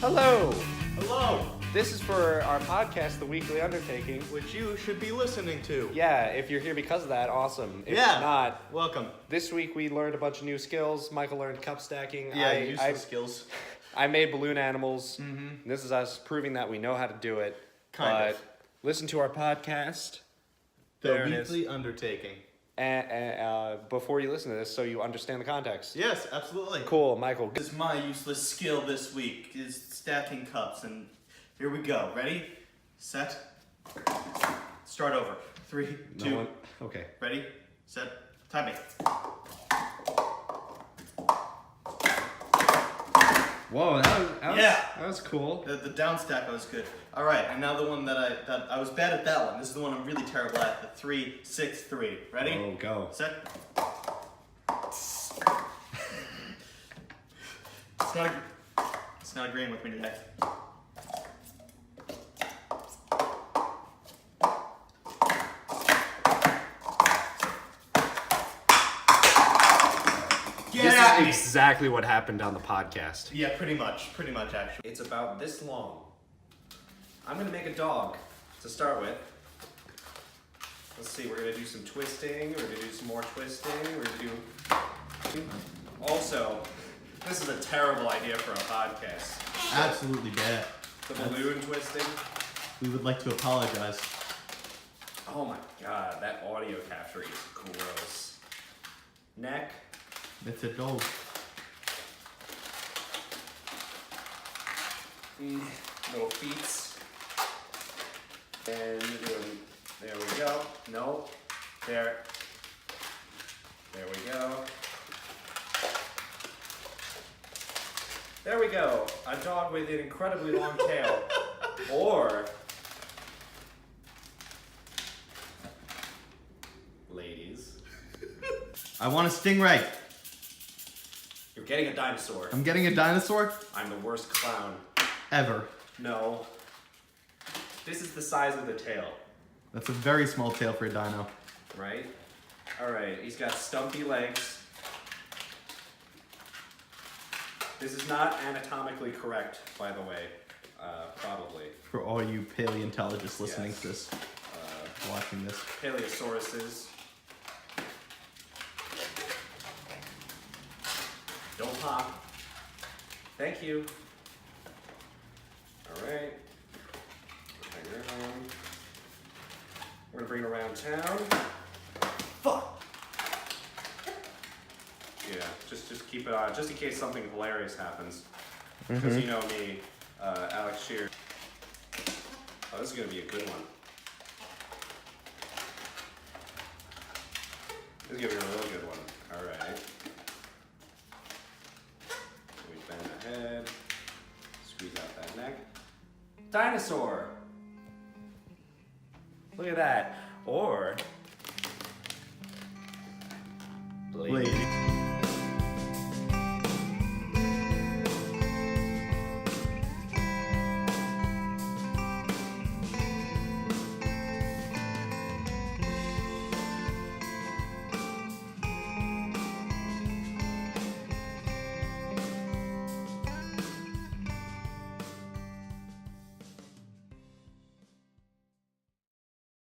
Hello! Hello! This is for our podcast, The Weekly Undertaking. Which you should be listening to. Yeah, if you're here because of that, awesome. If Yeah. not, Welcome. this week we learned a bunch of new skills. Michael learned cup stacking. Useless skills. I made balloon animals. Mm-hmm. This is us proving that we know how to do it. Kind of. Listen to our podcast. The There it is. Weekly Undertaking. And before you listen to this, so you understand the context. Yes, absolutely. Cool, Michael. This is my useless skill this week, is stacking cups, and here we go. Ready? Set. Start over. 3, 2. Okay. Ready? Set. Timing. Whoa, that was cool. The down stack was good. All right, and now the one that I was bad at that one. This is the one I'm really terrible at. The 3, 6, 3. Ready? Oh, go. Set. It's not agreeing with me today. This is exactly what happened on the podcast. Yeah, pretty much actually. It's about this long. I'm gonna make a dog to start with. Let's see, we're gonna do some twisting, we're gonna do some more twisting, we're gonna do... Also, this is a terrible idea for a podcast. Absolutely bad. The balloon twisting. We would like to apologize. Oh my god, that audio capture is gross. Neck. It's a dog. Little feet. And there we go. No. There. There we go. There we go. A dog with an incredibly long tail. Or, ladies, I want a stingray. you're getting a dinosaur. I'm getting a dinosaur? I'm the worst clown. Ever. No. This is the size of the tail, That's a very small tail for a dino. right? Alright, he's got stumpy legs. This is not anatomically correct, by the way. Probably. For all you paleontologists listening Yes. to this, watching this. Paleosauruses. Don't pop. Thank you. Alright. Hang her on. We're gonna bring her around town. Fuck! Yeah, just keep it on, just in case something hilarious happens. Because you know me, Alex Shear. Oh, this is gonna be a good one. This is gonna be a real good one. Alright. We bend the head, squeeze out that neck. Dinosaur! Look at that. Or... Blade.